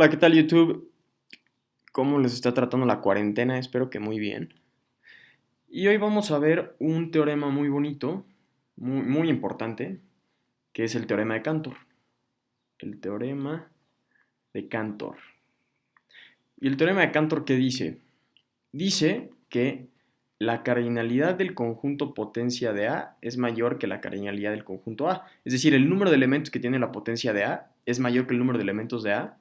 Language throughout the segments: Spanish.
Hola, ¿qué tal YouTube? ¿Cómo les está tratando la cuarentena? Espero que muy bien. Y hoy vamos a ver un teorema muy bonito, muy importante, que es el teorema de Cantor. El teorema de Cantor. ¿Y el teorema de Cantor qué dice? Dice que la cardinalidad del conjunto potencia de A es mayor que la cardinalidad del conjunto A. Es decir, el número de elementos que tiene la potencia de A es mayor que el número de elementos de A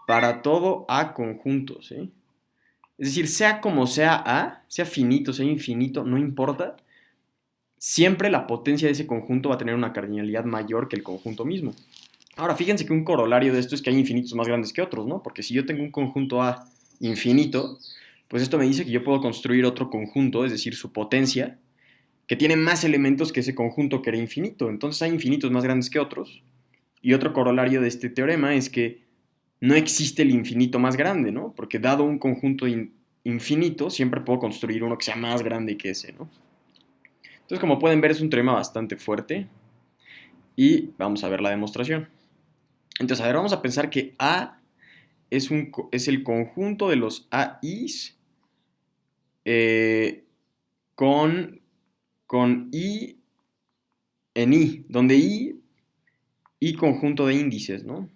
para todo A conjunto, ¿sí? Es decir, sea como sea A, sea finito, sea infinito, no importa, siempre la potencia de ese conjunto va a tener una cardinalidad mayor que el conjunto mismo. Ahora, fíjense que un corolario de esto es que hay infinitos más grandes que otros, ¿no? Porque si yo tengo un conjunto A infinito, pues esto me dice que yo puedo construir otro conjunto, es decir, su potencia, que tiene más elementos que ese conjunto que era infinito. Entonces hay infinitos más grandes que otros. Y otro corolario de este teorema es que no existe el infinito más grande, ¿no? Porque dado un conjunto infinito, siempre puedo construir uno que sea más grande que ese, ¿no? Entonces, como pueden ver, es un teorema bastante fuerte y vamos a ver la demostración. Entonces, a ver, vamos a pensar que A es el conjunto de los AIs eh, con, con I en I, donde I conjunto de índices, ¿no?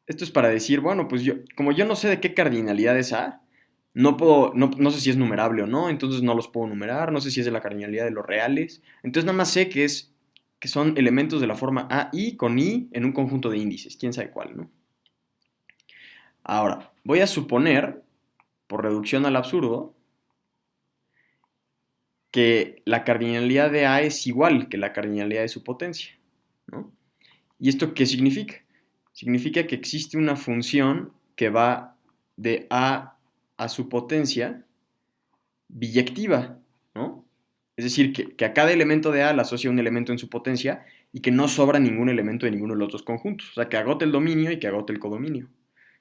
Esto es para decir, bueno, pues como yo no sé de qué cardinalidad es A, no sé si es numerable o no, entonces no los puedo numerar, no sé si es de la cardinalidad de los reales, entonces nada más sé que son elementos de la forma A I con I en un conjunto de índices, quién sabe cuál, ¿no? Ahora, voy a suponer, por reducción al absurdo, que la cardinalidad de A es igual que la cardinalidad de su potencia, ¿no? ¿Y esto qué significa? Significa que existe una función que va de A su potencia biyectiva, ¿no? Es decir, que a cada elemento de A le asocia un elemento en su potencia y que no sobra ningún elemento de ninguno de los otros conjuntos. O sea, que agote el dominio y que agote el codominio.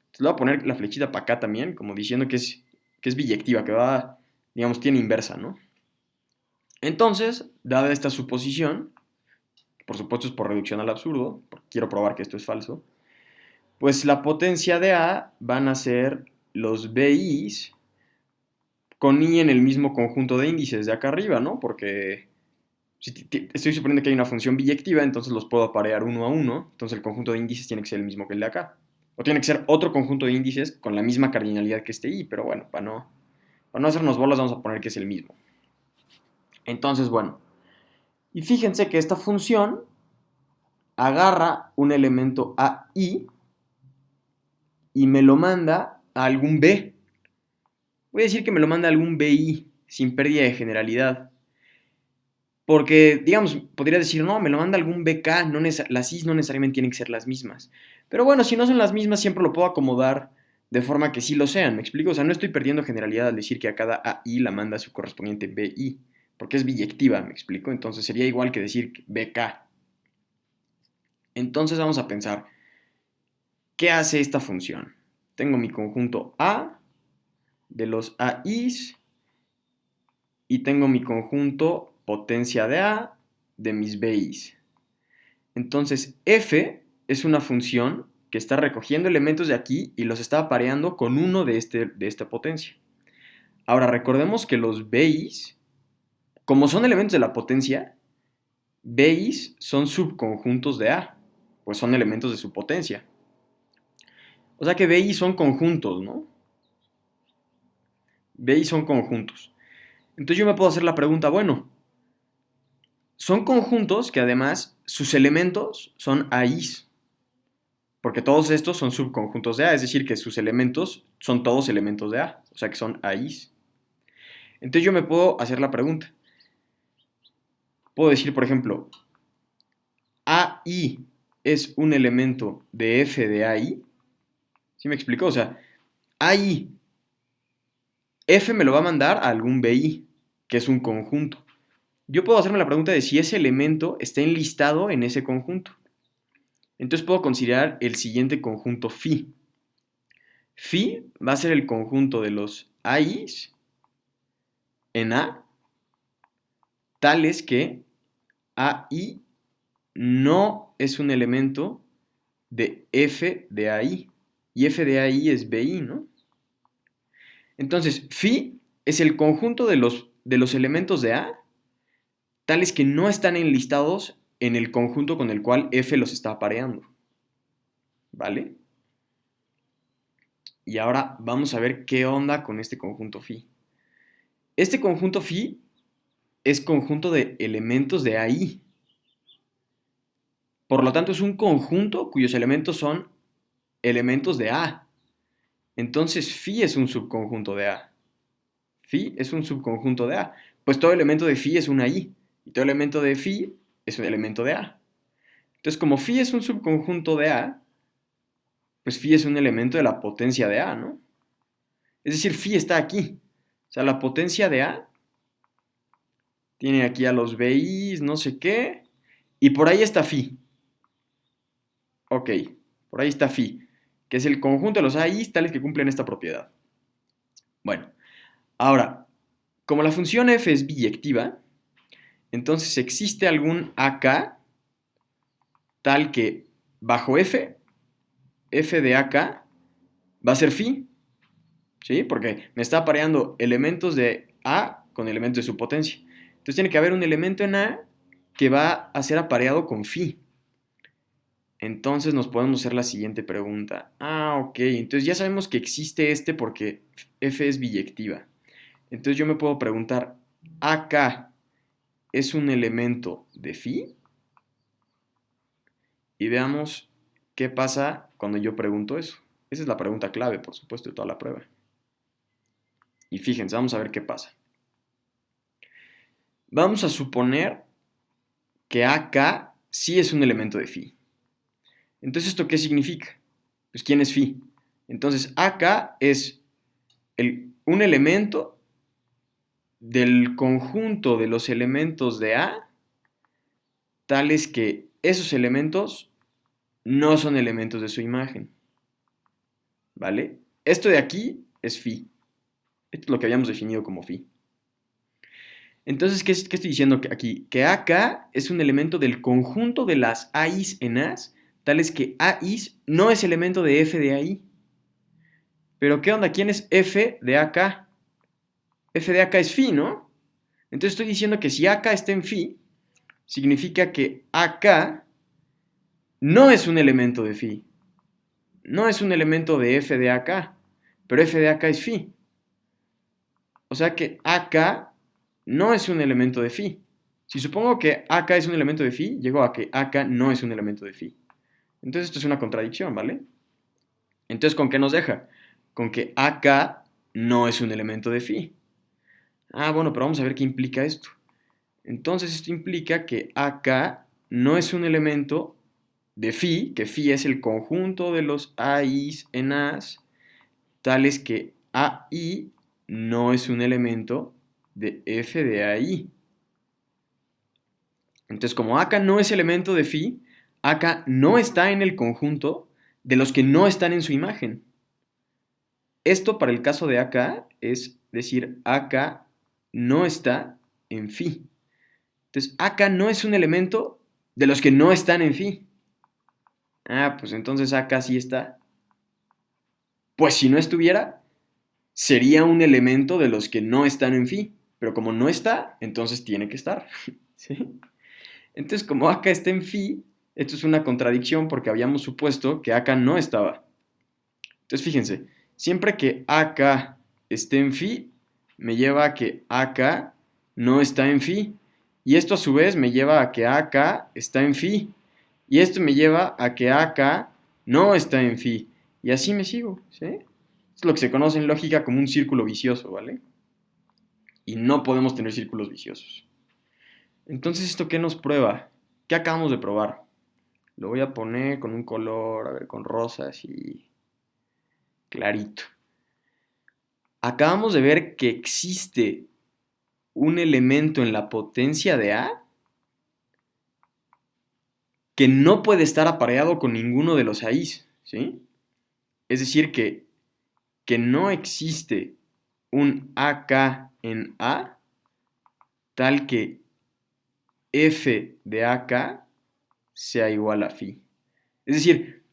Entonces le voy a poner la flechita para acá también, como diciendo que es biyectiva, que va, digamos, tiene inversa, ¿no? Entonces, dada esta suposición, por supuesto es por reducción al absurdo, porque quiero probar que esto es falso, pues la potencia de A van a ser los BIs con I en el mismo conjunto de índices de acá arriba, ¿no? Porque si estoy suponiendo que hay una función biyectiva, entonces los puedo aparear uno a uno, entonces el conjunto de índices tiene que ser el mismo que el de acá. O tiene que ser otro conjunto de índices con la misma cardinalidad que este I, pero bueno, para no hacernos bolas vamos a poner que es el mismo. Entonces, bueno, y fíjense que esta función agarra un elemento AI y me lo manda a algún B. Voy a decir que me lo manda a algún BI, sin pérdida de generalidad. Porque, digamos, podría decir, no, me lo manda algún BK, las Is no necesariamente tienen que ser las mismas. Pero bueno, si no son las mismas, siempre lo puedo acomodar de forma que sí lo sean, ¿me explico? O sea, no estoy perdiendo generalidad al decir que a cada AI la manda su correspondiente BI, porque es biyectiva, ¿me explico? Entonces sería igual que decir BK. Entonces vamos a pensar, ¿qué hace esta función? Tengo mi conjunto A de los AIs y tengo mi conjunto potencia de A de mis BIs. Entonces, f es una función que está recogiendo elementos de aquí y los está apareando con uno de esta potencia. Ahora, recordemos que los BIs, como son elementos de la potencia, BIs son subconjuntos de A, pues son elementos de su potencia. O sea que BIs son conjuntos, ¿no? BIs son conjuntos. Entonces yo me puedo hacer la pregunta, bueno, son conjuntos que además sus elementos son AIs. Porque todos estos son subconjuntos de A, es decir, que sus elementos son todos elementos de A, o sea que son AIs. Entonces yo me puedo hacer la pregunta. Puedo decir, por ejemplo, AI es un elemento de F de AI. ¿Sí me explico? O sea, AI, F me lo va a mandar a algún BI, que es un conjunto. Yo puedo hacerme la pregunta de si ese elemento está enlistado en ese conjunto. Entonces puedo considerar el siguiente conjunto phi. Phi va a ser el conjunto de los AIs en A, tales que AI no es un elemento de F de AI. y f de AI es BI, ¿no? Entonces, phi es el conjunto de los elementos de A, tales que no están enlistados en el conjunto con el cual f los está apareando, ¿vale? Y ahora vamos a ver qué onda con este conjunto phi. Este conjunto phi es conjunto de elementos de AI. Por lo tanto, es un conjunto cuyos elementos son elementos de A. Entonces, phi es un subconjunto de A. Phi es un subconjunto de A. Pues todo elemento de phi es una I. Y todo elemento de phi es un elemento de A. Entonces, como phi es un subconjunto de A, pues phi es un elemento de la potencia de A, ¿no? Es decir, phi está aquí. O sea, la potencia de A tiene aquí a los BIs, no sé qué. Y por ahí está phi. Ok, por ahí está phi, que es el conjunto de los AIs tales que cumplen esta propiedad. Bueno, ahora, como la función f es biyectiva, entonces existe algún AK tal que bajo f de AK va a ser phi, ¿sí? Porque me está apareando elementos de A con elementos de su potencia. Entonces tiene que haber un elemento en A que va a ser apareado con phi. Entonces nos podemos hacer la siguiente pregunta. Ok, entonces ya sabemos que existe este porque f es biyectiva. Entonces yo me puedo preguntar, ¿AK es un elemento de phi? Y veamos qué pasa cuando yo pregunto eso. Esa es la pregunta clave, por supuesto, de toda la prueba. Y fíjense, vamos a ver qué pasa. Vamos a suponer que AK sí es un elemento de phi. Entonces, ¿esto qué significa? Pues, ¿quién es phi? Entonces, AK es un elemento del conjunto de los elementos de A, tales que esos elementos no son elementos de su imagen. ¿Vale? Esto de aquí es phi. Esto es lo que habíamos definido como phi. Entonces, ¿qué estoy diciendo aquí? Que AK es un elemento del conjunto de las AIs en As, tales que AIs no es elemento de F de AI. Pero ¿qué onda? ¿Quién es F de AK? F de AK es phi, ¿no? Entonces estoy diciendo que si AK está en phi, significa que AK no es un elemento de phi. No es un elemento de F de AK, pero F de AK es phi. O sea que AK no es un elemento de phi. Si supongo que AK es un elemento de phi, llego a que AK no es un elemento de phi. Entonces esto es una contradicción, ¿vale? Entonces, ¿con qué nos deja? Con que AK no es un elemento de phi. Bueno, pero vamos a ver qué implica esto. Entonces esto implica que AK no es un elemento de phi, que phi es el conjunto de los AIs en As, tales que AI no es un elemento de F de AI. Entonces, como AK no es elemento de phi, AK no está en el conjunto de los que no están en su imagen. Esto para el caso de AK es decir, AK no está en phi. Entonces, AK no es un elemento de los que no están en phi. Pues entonces AK sí está. Pues si no estuviera, sería un elemento de los que no están en phi. Pero como no está, entonces tiene que estar. ¿Sí? Entonces, como AK está en phi, esto es una contradicción porque habíamos supuesto que AK no estaba. Entonces, fíjense, siempre que AK esté en phi, me lleva a que AK no está en phi. Y esto a su vez me lleva a que AK está en phi. Y esto me lleva a que AK no está en phi. Y así me sigo, ¿sí? Es lo que se conoce en lógica como un círculo vicioso, ¿vale? Y no podemos tener círculos viciosos. Entonces, ¿esto qué nos prueba? ¿Qué acabamos de probar? Lo voy a poner con un color, a ver, con rosa así clarito. Acabamos de ver que existe un elemento en la potencia de A que no puede estar apareado con ninguno de los A's, ¿sí? Es decir, que no existe un AK en A tal que F de AK sea igual a phi. Es decir,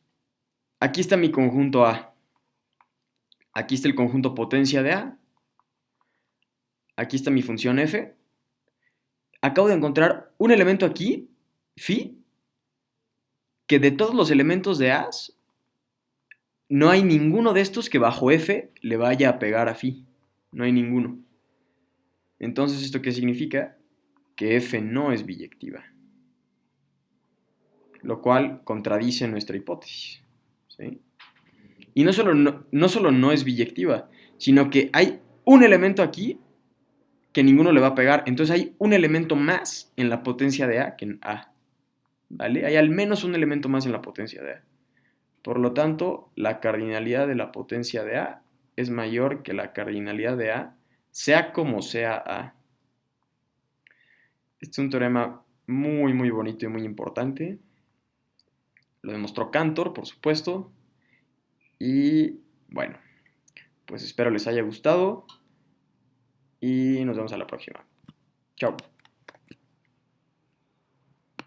aquí está mi conjunto A. Aquí está el conjunto potencia de A. Aquí está mi función f. Acabo de encontrar un elemento aquí, phi, que de todos los elementos de A, no hay ninguno de estos que bajo f le vaya a pegar a phi. No hay ninguno. Entonces, ¿esto qué significa? Que f no es biyectiva. Lo cual contradice nuestra hipótesis. ¿Sí? Y no solo no es biyectiva, sino que hay un elemento aquí que ninguno le va a pegar. Entonces hay un elemento más en la potencia de A que en A. ¿Vale? Hay al menos un elemento más en la potencia de A. Por lo tanto, la cardinalidad de la potencia de A es mayor que la cardinalidad de A, sea como sea A. Este es un teorema muy, muy bonito y muy importante. Lo demostró Cantor, por supuesto. Y bueno, pues espero les haya gustado y nos vemos a la próxima. Chao.